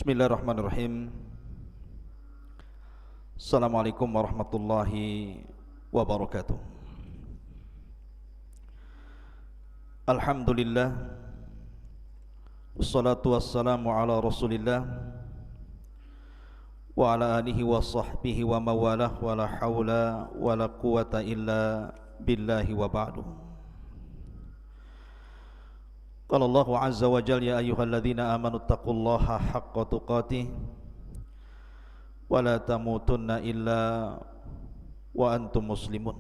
Bismillahirrahmanirrahim. Assalamualaikum warahmatullahi wabarakatuh. Alhamdulillah, wassalatu wassalamu ala rasulillah wa ala alihi wa sahbihi wa mawalah, wa la hawla wa la quwata illa billahi wa ba'du. Qala Allahu azza wa jalla, ya ayyuhalladzina amanu taqullaha haqqa tuqatih wa la tamutunna illa wa antum muslimun.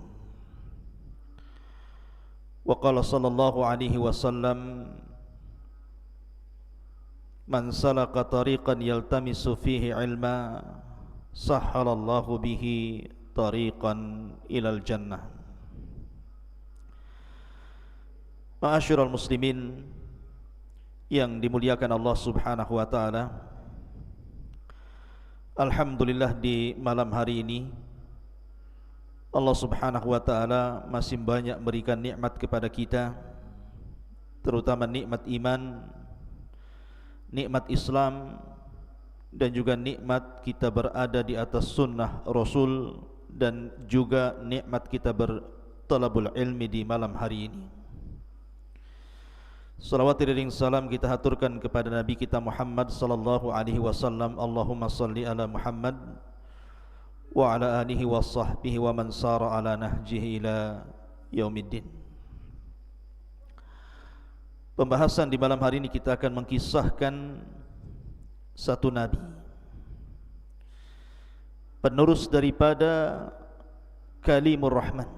Wa qala sallallahu alaihi wasallam, man salaka tariqan yaltamisu fihi ilma sahhalallahu bihi tariqan ilal jannah. Ma'asyiral muslimin yang dimuliakan Allah Subhanahu wa taala, alhamdulillah di malam hari ini Allah Subhanahu wa taala masih banyak berikan nikmat kepada kita, terutama nikmat iman, nikmat Islam, dan juga nikmat kita berada di atas sunnah Rasul, dan juga nikmat kita bertalabul ilmi di malam hari ini. Salawat dan salam kita haturkan kepada Nabi kita Muhammad sallallahu alaihi wasallam. Allahumma salli ala Muhammad wa ala alihi wa sahbihi wa man sara ala nahjihi ila yaumiddin. Pembahasan di malam hari ini kita akan mengkisahkan satu nabi, penerus daripada Kalimur Rahman,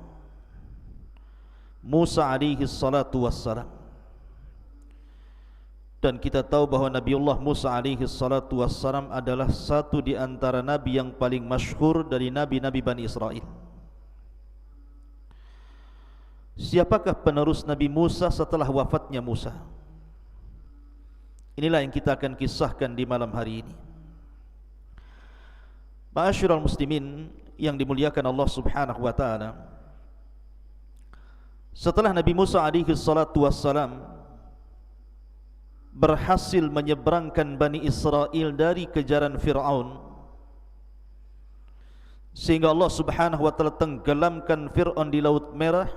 Musa alaihi salatu wassalam. Dan kita tahu bahawa Nabiullah Musa alaihi salatu wassalam adalah satu di antara nabi yang paling masyhur dari nabi-nabi Bani Israel. Siapakah penerus Nabi Musa setelah wafatnya Musa? Inilah yang kita akan kisahkan di malam hari ini. Ma'asyiral muslimin yang dimuliakan Allah Subhanahu wa taala, setelah Nabi Musa alaihi salatu wassalam berhasil menyeberangkan Bani Israel dari kejaran Fir'aun, sehingga Allah Subhanahu wa taala tenggelamkan Fir'aun di Laut Merah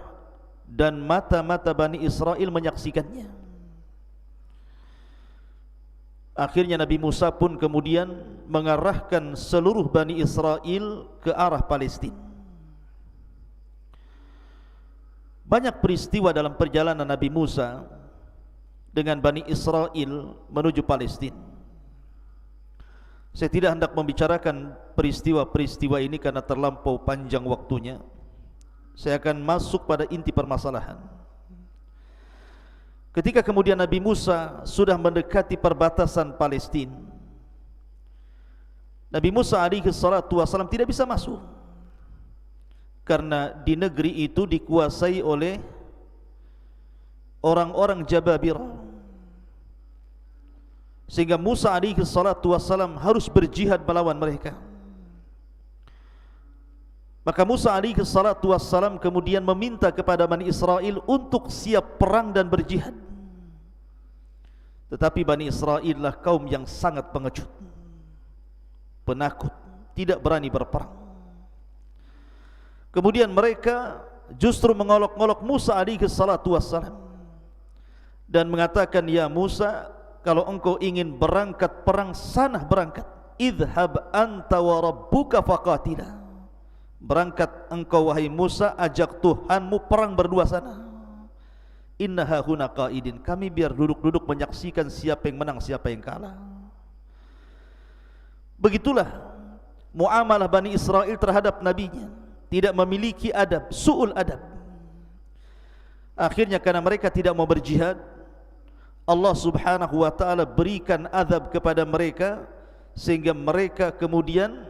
dan mata-mata Bani Israel menyaksikannya. Akhirnya Nabi Musa pun kemudian mengarahkan seluruh Bani Israel ke arah Palestina. Banyak peristiwa dalam perjalanan Nabi Musa dengan Bani Israel menuju Palestina. Saya tidak hendak membicarakan peristiwa-peristiwa ini karena terlampau panjang waktunya. Saya akan masuk pada inti permasalahan. Ketika kemudian Nabi Musa sudah mendekati perbatasan Palestina, Nabi Musa alaihi salatu wasallam tidak bisa masuk, karena di negeri itu dikuasai oleh orang-orang Jababirah, sehingga Musa alaihi salatu wassalam harus berjihad melawan mereka. Maka Musa alaihi salatu wassalam kemudian meminta kepada Bani Israel untuk siap perang dan berjihad. Tetapi Bani Israel lah kaum yang sangat pengecut, penakut, tidak berani berperang. Kemudian mereka justru mengolok-olok Musa alaihi salatu wassalam dan mengatakan, ya Musa, kalau engkau ingin berangkat perang, sana berangkat. Idhhab anta wa rabbuka faqatila. Berangkat engkau wahai Musa, ajak Tuhanmu perang berdua sana. Innaha huna qaidin. Kami biar duduk-duduk menyaksikan siapa yang menang, siapa yang kalah. Begitulah muamalah Bani Israel terhadap nabinya. Tidak memiliki adab, su'ul adab. Akhirnya karena mereka tidak mau berjihad, Allah Subhanahu wa taala berikan azab kepada mereka, sehingga mereka kemudian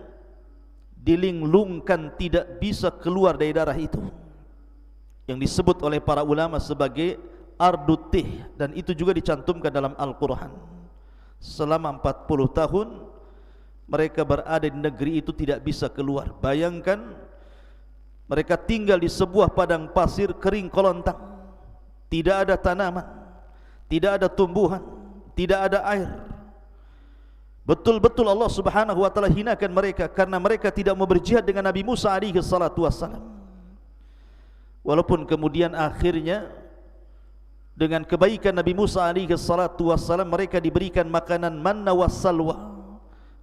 dilinglungkan, tidak bisa keluar dari darah itu, yang disebut oleh para ulama sebagai ardutih, dan itu juga dicantumkan dalam Al-Quran. Selama 40 tahun mereka berada di negeri itu, tidak bisa keluar. Bayangkan, mereka tinggal di sebuah padang pasir kering kolontang, tidak ada tanaman, tidak ada tumbuhan, tidak ada air. Betul-betul Allah Subhanahu wa taala hinakan mereka karena mereka tidak mau berjihad dengan Nabi Musa alaihi salatu wassalam. Walaupun kemudian akhirnya dengan kebaikan Nabi Musa alaihi salatu wassalam mereka diberikan makanan manna wassalwa.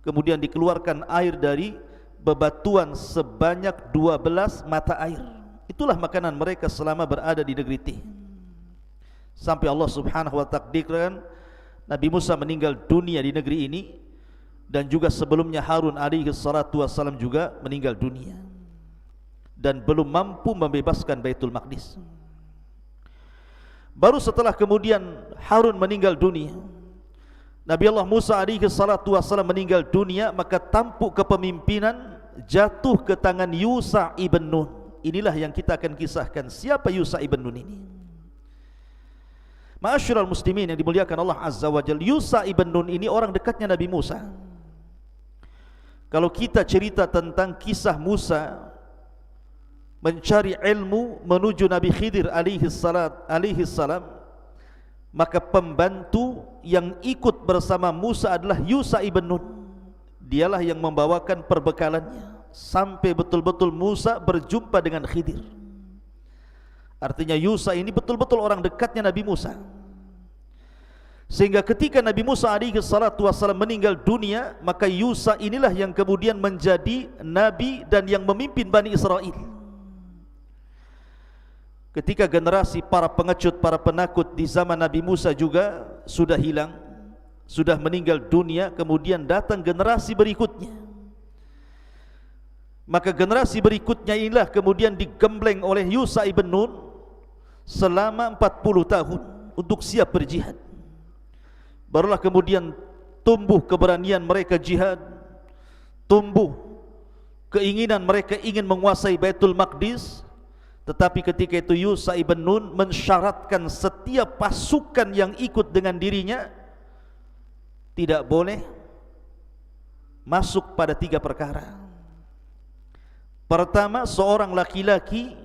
Kemudian dikeluarkan air dari bebatuan sebanyak 12 mata air. Itulah makanan mereka selama berada di negeri Tih. Sampai Allah Subhanahu wa taala takdirkan Nabi Musa meninggal dunia di negeri ini, dan juga sebelumnya Harun alaihi salatu wassalam juga meninggal dunia dan belum mampu membebaskan Baitul Maqdis. Baru setelah kemudian Harun meninggal dunia, Nabi Allah Musa alaihi salatu wassalam meninggal dunia, maka tampuk kepemimpinan jatuh ke tangan Yusha ibn Nun. Inilah yang kita akan kisahkan. Siapa Yusha ibn Nun ini? Ma'asyiral muslimin yang dimuliakan Allah Azza wa Jalla, Yusha ibn Nun ini orang dekatnya Nabi Musa. Kalau kita cerita tentang kisah Musa mencari ilmu menuju Nabi Khidir alaihi salam, maka pembantu yang ikut bersama Musa adalah Yusha ibn Nun. Dialah yang membawakan perbekalannya sampai betul-betul Musa berjumpa dengan Khidir. Artinya Yusha ini betul-betul orang dekatnya Nabi Musa. Sehingga ketika Nabi Musa alaihi salatu wassalam meninggal dunia, maka Yusha inilah yang kemudian menjadi nabi dan yang memimpin Bani Israel. Ketika generasi para pengecut, para penakut di zaman Nabi Musa juga sudah hilang, sudah meninggal dunia, kemudian datang generasi berikutnya. Maka generasi berikutnya inilah kemudian digembleng oleh Yusha ibn Nun selama 40 tahun untuk siap berjihad. Barulah kemudian tumbuh keberanian mereka jihad, tumbuh keinginan mereka ingin menguasai Baitul Maqdis. Tetapi ketika itu Yusha ibn Nun mensyaratkan setiap pasukan yang ikut dengan dirinya tidak boleh masuk pada 3 perkara. Pertama, seorang laki-laki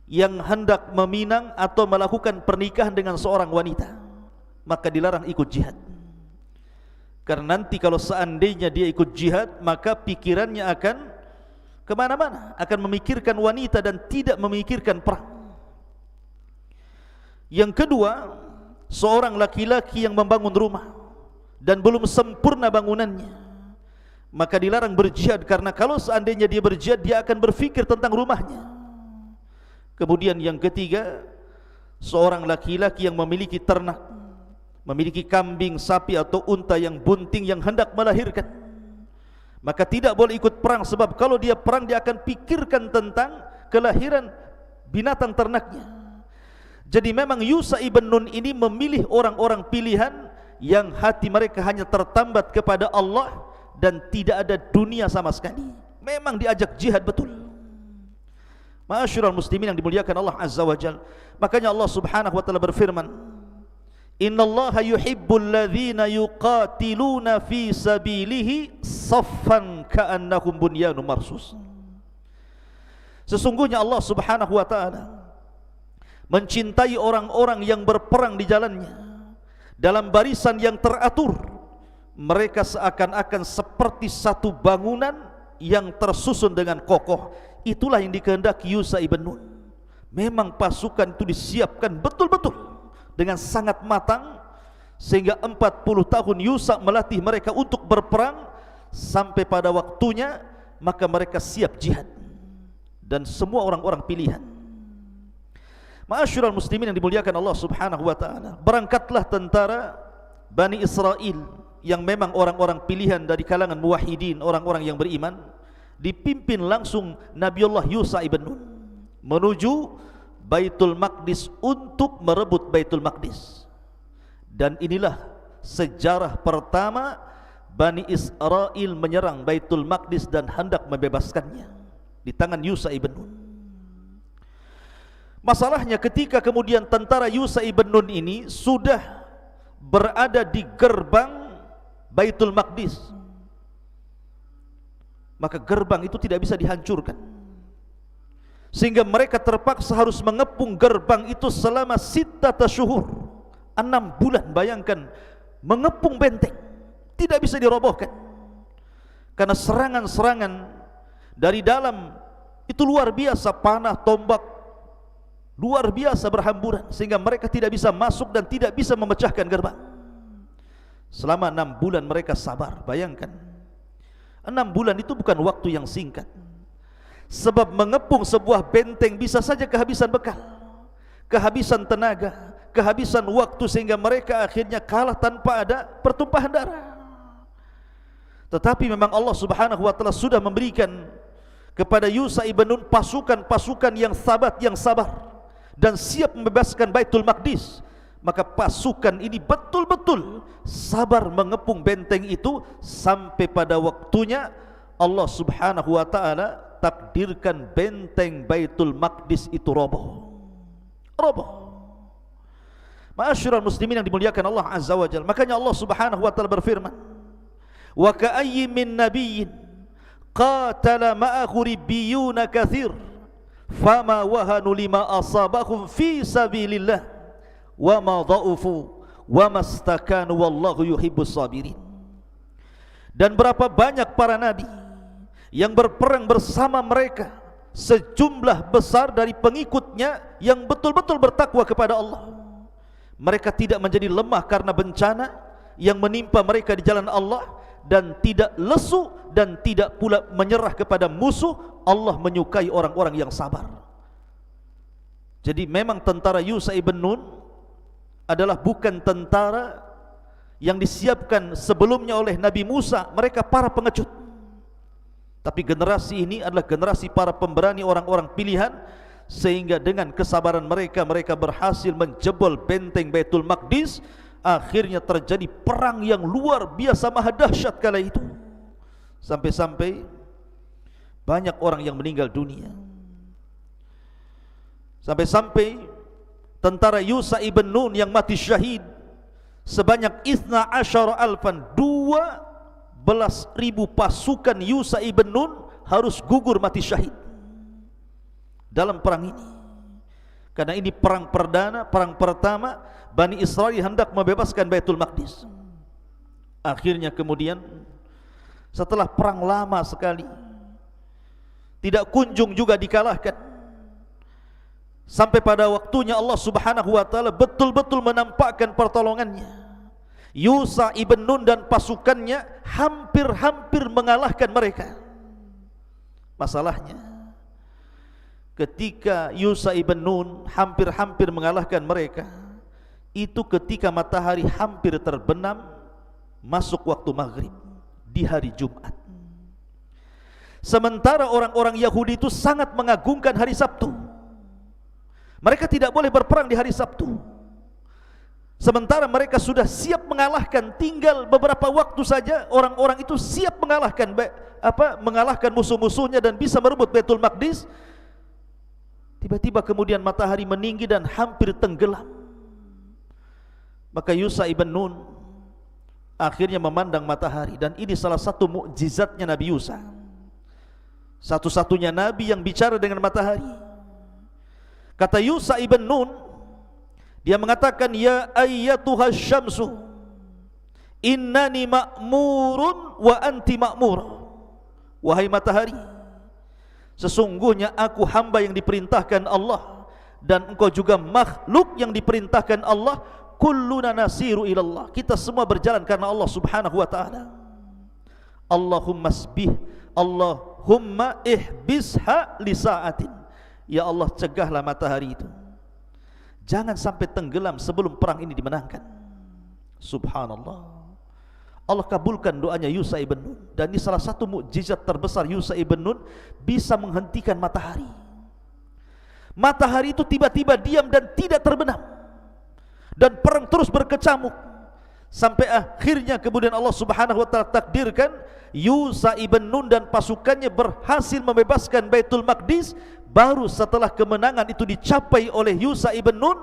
yang hendak meminang atau melakukan pernikahan dengan seorang wanita, maka dilarang ikut jihad. Karena nanti kalau seandainya dia ikut jihad, maka pikirannya akan kemana-mana, akan memikirkan wanita dan tidak memikirkan perang. Yang kedua, seorang laki-laki yang membangun rumah dan belum sempurna bangunannya, maka dilarang berjihad, karena kalau seandainya dia berjihad, dia akan berfikir tentang rumahnya. Kemudian yang ketiga, seorang laki-laki yang memiliki ternak, memiliki kambing, sapi atau unta yang bunting yang hendak melahirkan, maka tidak boleh ikut perang, sebab kalau dia perang dia akan pikirkan tentang kelahiran binatang ternaknya. Jadi memang Yusha ibn Nun ini memilih orang-orang pilihan yang hati mereka hanya tertambat kepada Allah dan tidak ada dunia sama sekali. Memang diajak jihad betul. Ma'asyiral muslimin yang dimuliakan Allah Azza wa Jalla, makanya Allah Subhanahu wa taala berfirman, Innallaha yuhibbul ladzina yuqatiluna fi sabilihi saffan ka'annahum bunyanun marsus. Sesungguhnya Allah Subhanahu wa taala mencintai orang-orang yang berperang di jalannya dalam barisan yang teratur. Mereka seakan-akan seperti satu bangunan yang tersusun dengan kokoh. Itulah yang dikehendaki Yusha ibn Nun. Memang pasukan itu disiapkan betul-betul dengan sangat matang, sehingga 40 tahun Yusha melatih mereka untuk berperang, sampai pada waktunya maka mereka siap jihad, dan semua orang-orang pilihan. Ma'asyiral muslimin yang dimuliakan Allah Subhanahu wa taala, berangkatlah tentara Bani Israel yang memang orang-orang pilihan dari kalangan muwahhidin, orang-orang yang beriman, dipimpin langsung Nabiullah Yusha ibn Nun menuju Baitul Maqdis untuk merebut Baitul Maqdis. Dan inilah sejarah pertama Bani Israel menyerang Baitul Maqdis dan hendak membebaskannya di tangan Yusha ibn Nun. Masalahnya ketika kemudian tentara Yusha ibn Nun ini sudah berada di gerbang Baitul Maqdis, maka gerbang itu tidak bisa dihancurkan, sehingga mereka terpaksa harus mengepung gerbang itu selama 6 syuhur, 6 bulan. Bayangkan, mengepung benteng tidak bisa dirobohkan. Karena serangan-serangan dari dalam itu luar biasa, panah, tombak luar biasa berhamburan, sehingga mereka tidak bisa masuk dan tidak bisa memecahkan gerbang. Selama 6 bulan mereka sabar. Bayangkan, 6 bulan itu bukan waktu yang singkat. Sebab mengepung sebuah benteng bisa saja kehabisan bekal, kehabisan tenaga, kehabisan waktu, sehingga mereka akhirnya kalah tanpa ada pertumpahan darah. Tetapi memang Allah Subhanahu wa taala sudah memberikan kepada Yusha ibn Nun pasukan-pasukan yang sabar dan siap membebaskan Baitul Maqdis. Maka pasukan ini betul-betul sabar mengepung benteng itu sampai pada waktunya Allah Subhanahu wa taala takdirkan benteng Baitul Maqdis itu roboh. Ma'asyiral muslimin yang dimuliakan Allah Azza wa Jalla. Makanya Allah Subhanahu wa taala berfirman, wa ka'ayyin min nabiyyin qatala ma'ahu ribbiyuna katsir fama wahanu lima asabahum fi sabilillah wa ma dha'ufu wa mastakanu wallahu yuhibbus sabirin. Dan berapa banyak para nabi yang berperang bersama mereka, sejumlah besar dari pengikutnya yang betul-betul bertakwa kepada Allah. Mereka tidak menjadi lemah karena bencana yang menimpa mereka di jalan Allah, dan tidak lesu dan tidak pula menyerah kepada musuh. Allah menyukai orang-orang yang sabar. Jadi memang tentara Yusha ibn Nun adalah bukan tentara yang disiapkan sebelumnya oleh Nabi Musa. Mereka para pengecut. Tapi generasi ini adalah generasi para pemberani, orang-orang pilihan, sehingga dengan kesabaran mereka, mereka berhasil menjebol benteng Baitul Maqdis. Akhirnya terjadi perang yang luar biasa maha dahsyat kala itu, sampai-sampai banyak orang yang meninggal dunia. Sampai-sampai tentara Yusha ibn Nun yang mati syahid sebanyak 12,000 pasukan Yusha ibn Nun harus gugur mati syahid dalam perang ini. Karena ini perang perdana, perang pertama Bani Israel hendak membebaskan Baitul Maqdis. Akhirnya kemudian setelah perang lama sekali, tidak kunjung juga dikalahkan, sampai pada waktunya Allah Subhanahu wa taala betul-betul menampakkan pertolongannya. Yusha ibn Nun dan pasukannya hampir-hampir mengalahkan mereka. Masalahnya, ketika Yusha ibn Nun hampir-hampir mengalahkan mereka, itu ketika matahari hampir terbenam masuk waktu maghrib di hari Jumat. Sementara orang-orang Yahudi itu sangat mengagungkan hari Sabtu. Mereka tidak boleh berperang di hari Sabtu. Sementara mereka sudah siap mengalahkan, tinggal beberapa waktu saja orang-orang itu siap mengalahkan musuh-musuhnya dan bisa merebut Baitul Maqdis. Tiba-tiba kemudian matahari meninggi dan hampir tenggelam. Maka Yusha ibn Nun akhirnya memandang matahari, dan ini salah satu mukjizatnya Nabi Yusha. Satu-satunya nabi yang bicara dengan matahari. Kata Yusha ibn Nun, dia mengatakan, ya ayyatuhas syamsu innani ma'murun wa anti ma'mur. Wahai matahari, sesungguhnya aku hamba yang diperintahkan Allah, dan engkau juga makhluk yang diperintahkan Allah. Kulluna nasiru ilallah, kita semua berjalan karena Allah Subhanahu wa ta'ala. Allahumma ihbisha li sa'atin. Ya Allah, cegahlah matahari itu, jangan sampai tenggelam sebelum perang ini dimenangkan. Subhanallah. Allah kabulkan doanya Yusha ibn Nun, dan ini salah satu mukjizat terbesar Yusha ibn Nun, bisa menghentikan matahari. Matahari itu tiba-tiba diam dan tidak terbenam, dan perang terus berkecamuk, sampai akhirnya kemudian Allah Subhanahu wa taala takdirkan Yusha ibn Nun dan pasukannya berhasil membebaskan Baitul Maqdis. Baru setelah kemenangan itu dicapai oleh Yusha ibn Nun,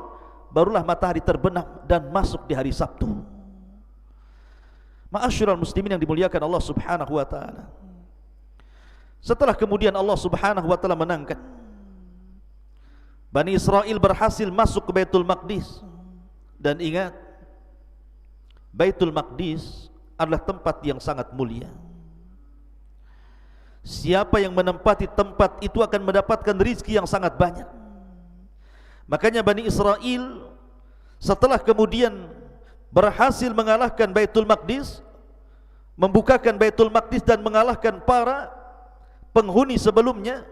barulah matahari terbenam dan masuk di hari Sabtu. Ma'asyiral muslimin yang dimuliakan Allah Subhanahu wa taala. Setelah kemudian Allah Subhanahu wa taala menangkan, Bani Israel berhasil masuk ke Baitul Maqdis. Dan ingat, Baitul Maqdis adalah tempat yang sangat mulia. Siapa yang menempati tempat itu akan mendapatkan rizki yang sangat banyak. Makanya Bani Israel setelah kemudian berhasil mengalahkan Baitul Maqdis, membukakan Baitul Maqdis dan mengalahkan para penghuni sebelumnya,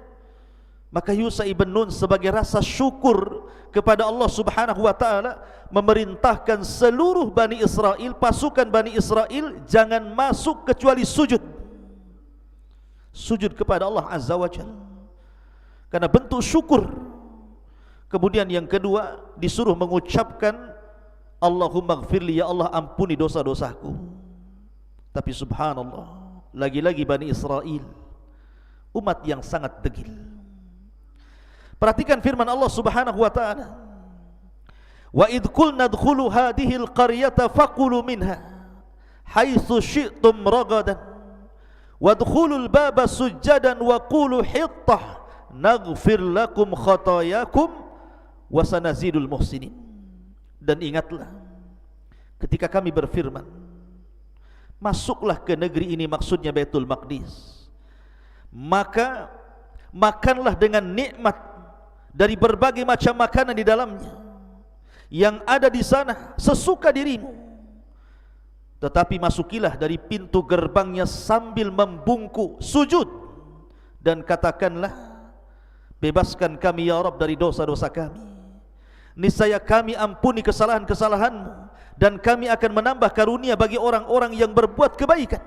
maka Yusha ibn Nun sebagai rasa syukur kepada Allah Subhanahu wa taala memerintahkan seluruh Bani Israel, pasukan Bani Israel, jangan masuk kecuali sujud. Sujud kepada Allah Azza wa Jalla karena bentuk syukur. Kemudian yang kedua disuruh mengucapkan Allahumma gfirli, ya Allah ampuni dosa-dosaku. Tapi subhanallah, lagi-lagi Bani Israel umat yang sangat degil. Perhatikan firman Allah Subhanahu wa taala, wa idh qulna dkhulu hadhihi alqaryata faqulu minha haitsu syi'tum ragadan wadkhulul baba sujjadan wa qulu hittah naghfir lakum khatayakum wa sanazidul muhsinin. Dan ingatlah ketika kami berfirman, masuklah ke negeri ini, maksudnya Baitul Maqdis, maka makanlah dengan nikmat dari berbagai macam makanan di dalamnya yang ada di sana sesuka dirimu. Tetapi masukilah dari pintu gerbangnya sambil membungkuk sujud dan katakanlah, bebaskan kami ya Rabb dari dosa-dosa kami. Niscaya kami ampuni kesalahan-kesalahanmu dan kami akan menambah karunia bagi orang-orang yang berbuat kebaikan.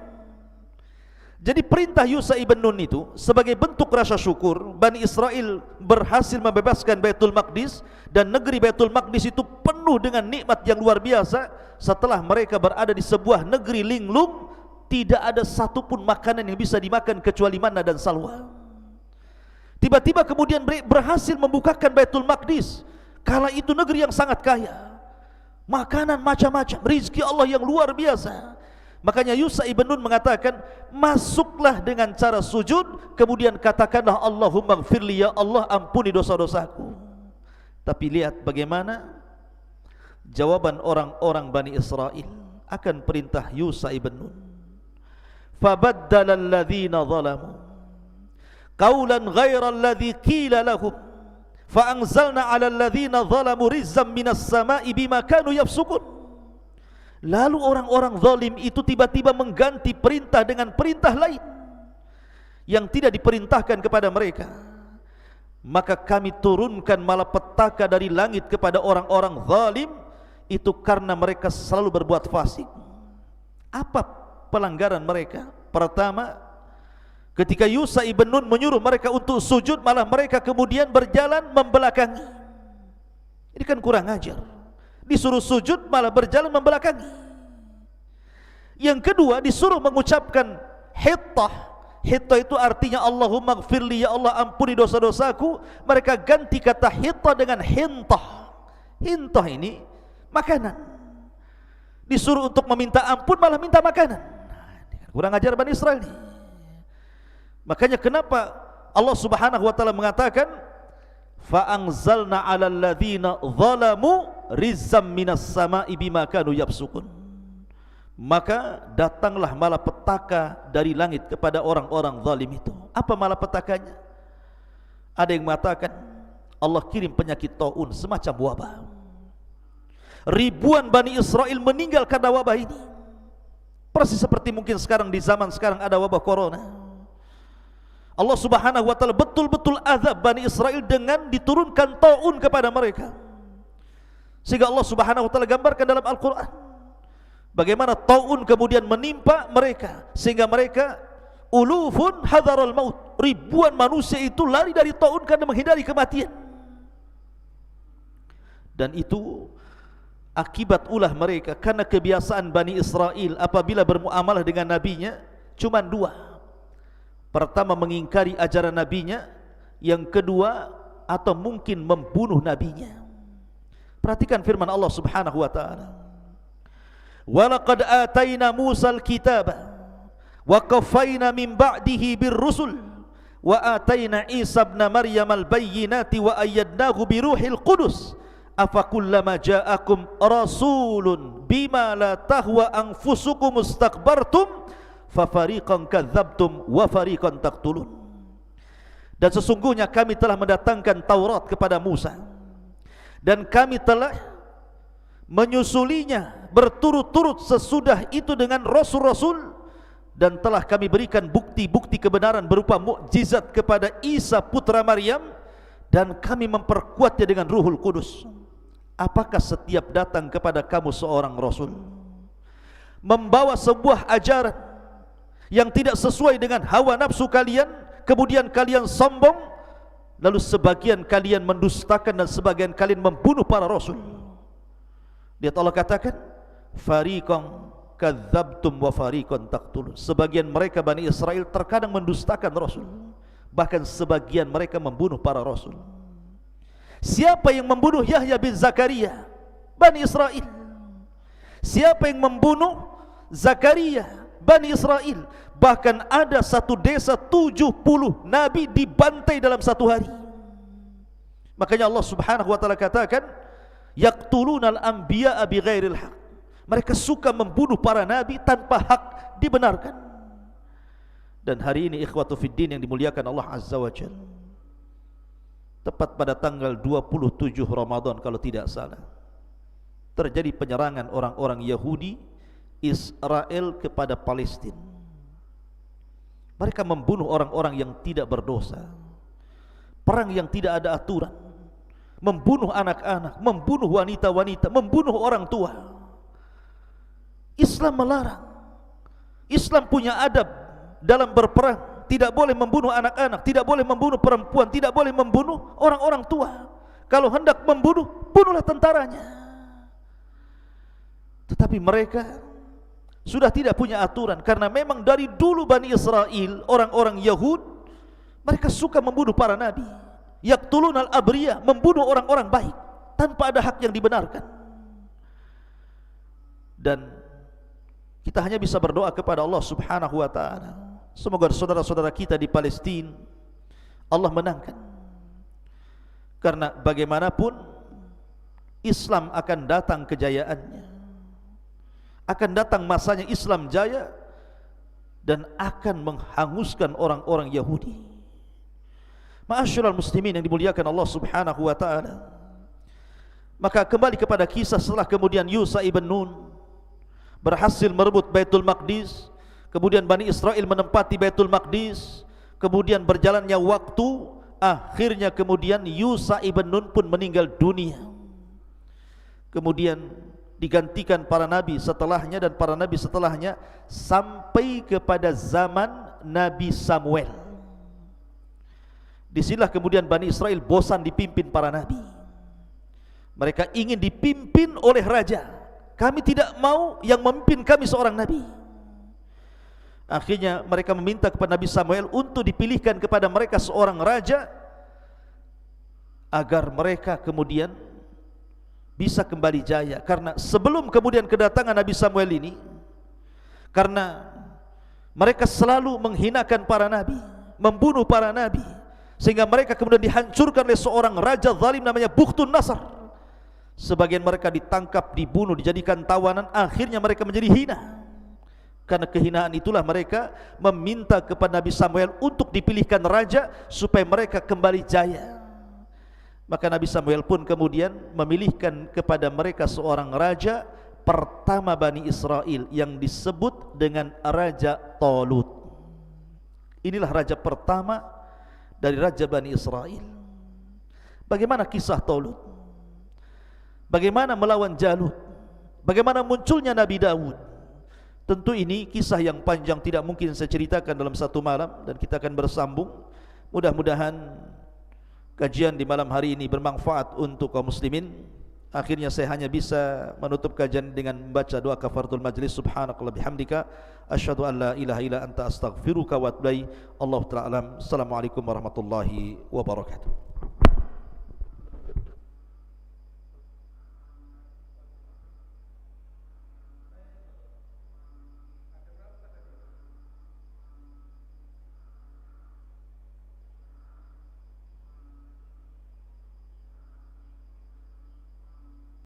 Jadi perintah Yusha ibn Nun itu sebagai bentuk rasa syukur. Bani Israel berhasil membebaskan Baitul Maqdis, dan negeri Baitul Maqdis itu penuh dengan nikmat yang luar biasa. Setelah mereka berada di sebuah negeri linglung, tidak ada satupun makanan yang bisa dimakan kecuali manna dan salwa. Tiba-tiba kemudian berhasil membukakan Baitul Maqdis. Kala itu negeri yang sangat kaya, makanan macam-macam, rizki Allah yang luar biasa. Makanya Yusha ibn Nun mengatakan, masuklah dengan cara sujud, kemudian katakanlah Allahumma gfirli, ya Allah ampuni dosa-dosaku. Tapi lihat bagaimana jawaban orang-orang Bani Israel akan perintah Yusha ibn Nun. Fabaddala alladhina zalamu qawlan ghaira alladhi qila lahum fa'anzalna 'ala alladhina zalamu rizqan minas sama'i bima kanu yafsukun. Lalu orang-orang zalim itu tiba-tiba mengganti perintah dengan perintah lain yang tidak diperintahkan kepada mereka. Maka kami turunkan malapetaka dari langit kepada orang-orang zalim itu karena mereka selalu berbuat fasik. Apa pelanggaran mereka? Pertama, ketika Yusha ibn Nun menyuruh mereka untuk sujud, malah mereka kemudian berjalan membelakangi. Ini kan kurang ajar. Disuruh sujud malah berjalan membelakangi. Yang kedua disuruh mengucapkan hittah. Hittah itu artinya Allahumma gfirli, ya Allah ampuni dosa-dosaku. Mereka ganti kata hittah dengan hintah. Hintah ini makanan. Disuruh untuk meminta ampun malah minta makanan. Kurang ajar Bani Israel ini. Makanya kenapa Allah Subhanahu wa taala mengatakan fa'anzalna 'alal ladzina zalamu rizqan minas sama'i bima kanu yafsukun. Maka datanglah malapetaka dari langit kepada orang-orang zalim itu. Apa malapetakanya? Ada yang mengatakan Allah kirim penyakit taun, semacam wabah. Ribuan Bani Israel meninggal karena wabah ini. Persis seperti mungkin sekarang, di zaman sekarang ada wabah corona. Allah Subhanahu wa taala betul-betul azab Bani Israel dengan diturunkan taun kepada mereka. Sehingga Allah Subhanahu wa taala gambarkan dalam Al-Qur'an bagaimana taun kemudian menimpa mereka, sehingga mereka ulufun hadaral maut, ribuan manusia itu lari dari taun karena menghindari kematian. Dan itu akibat ulah mereka, karena kebiasaan Bani Israel apabila bermuamalah dengan nabinya cuma dua. Pertama, mengingkari ajaran nabinya. Yang kedua, atau mungkin membunuh nabinya. Perhatikan firman Allah Subhanahu wa taala. Wa laqad atayna Musal kitaba wa qaffayna min ba'dihi birrusul wa atayna Isa ibn Maryam al-bayyinati wa ayyadnahu biruhil qudus afakullama ja'akum rasulun bima la tahwa anfusukum mustakbartum fafariqan kadzabtum wa fariqan taqtulun. Dan sesungguhnya kami telah mendatangkan Taurat kepada Musa, dan kami telah menyusulinya berturut-turut sesudah itu dengan rasul-rasul, dan telah kami berikan bukti-bukti kebenaran berupa mukjizat kepada Isa putra Maryam, dan kami memperkuatnya dengan Ruhul Kudus. Apakah setiap datang kepada kamu seorang rasul membawa sebuah ajaran yang tidak sesuai dengan hawa nafsu kalian, kemudian kalian sombong, lalu sebagian kalian mendustakan dan sebagian kalian membunuh para rasul? Lihat Allah katakan, fariqan kadzabtum wa fariqan taqtulun. Sebagian mereka Bani Israel terkadang mendustakan rasul, bahkan sebagian mereka membunuh para rasul. Siapa yang membunuh Yahya bin Zakaria? Bani Israel. Siapa yang membunuh Zakaria? Bani Israel. Bahkan ada satu desa 70 nabi dibantai dalam satu hari. Makanya Allah Subhanahu wa taala katakan, yaqtulunal anbiya'a bighairil haq. Mereka suka membunuh para nabi tanpa hak dibenarkan. Dan hari ini ikhwatu fiddin yang dimuliakan Allah Azza wa Jalla, tepat pada tanggal 27 Ramadan kalau tidak salah, terjadi penyerangan orang-orang Yahudi Israel kepada Palestina. Mereka membunuh orang-orang yang tidak berdosa, perang yang tidak ada aturan, membunuh anak-anak, membunuh wanita-wanita, membunuh orang tua. Islam melarang. Islam punya adab dalam berperang. Tidak boleh membunuh anak-anak, tidak boleh membunuh perempuan, tidak boleh membunuh orang-orang tua. Kalau hendak membunuh, bunuhlah tentaranya. Tetapi mereka sudah tidak punya aturan, karena memang dari dulu Bani Israel, orang-orang Yahud, mereka suka membunuh para nabi. Yaqtulunal abriya, membunuh orang-orang baik tanpa ada hak yang dibenarkan. Dan kita hanya bisa berdoa kepada Allah Subhanahu wa taala, semoga saudara-saudara kita di Palestina Allah menangkan. Karena bagaimanapun Islam akan datang kejayaannya, akan datang masanya Islam jaya, dan akan menghanguskan orang-orang Yahudi. Ma'asyiral muslimin yang dimuliakan Allah Subhanahu wa taala, maka kembali kepada kisah setelah kemudian Yusha ibn Nun berhasil merebut Baitul Maqdis, kemudian Bani Israel menempati Baitul Maqdis, kemudian berjalannya waktu, akhirnya kemudian Yusha ibn Nun pun meninggal dunia. Kemudian digantikan para nabi setelahnya, dan para nabi setelahnya sampai kepada zaman Nabi Samuel. Disinilah kemudian Bani Israel bosan dipimpin para nabi. Mereka ingin dipimpin oleh raja. Kami tidak mau yang memimpin kami seorang nabi. Akhirnya mereka meminta kepada Nabi Samuel untuk dipilihkan kepada mereka seorang raja, agar mereka kemudian bisa kembali jaya. Karena sebelum kemudian kedatangan Nabi Samuel ini, karena mereka selalu menghinakan para nabi, membunuh para nabi, sehingga mereka kemudian dihancurkan oleh seorang raja zalim namanya Bukhtun Nasr. Sebagian mereka ditangkap, dibunuh, dijadikan tawanan, akhirnya mereka menjadi hina. Karena kehinaan itulah mereka meminta kepada Nabi Samuel untuk dipilihkan raja supaya mereka kembali jaya. Maka Nabi Samuel pun kemudian memilihkan kepada mereka seorang raja pertama Bani Israel yang disebut dengan Raja Talut. Inilah raja pertama dari raja Bani Israel. Bagaimana kisah Talut? Bagaimana melawan Jalut? Bagaimana munculnya Nabi Daud? Tentu ini kisah yang panjang, tidak mungkin saya ceritakan dalam satu malam, dan kita akan bersambung. Mudah-mudahan kajian di malam hari ini bermanfaat untuk kaum muslimin. Akhirnya saya hanya bisa menutup kajian dengan membaca doa kafaratul majlis. Subhanakallah bihamdika asyhadu an la ilaha illa anta astaghfiruka wa atubu ilaik. Allahu ta'ala alam. Assalamualaikum warahmatullahi wabarakatuh.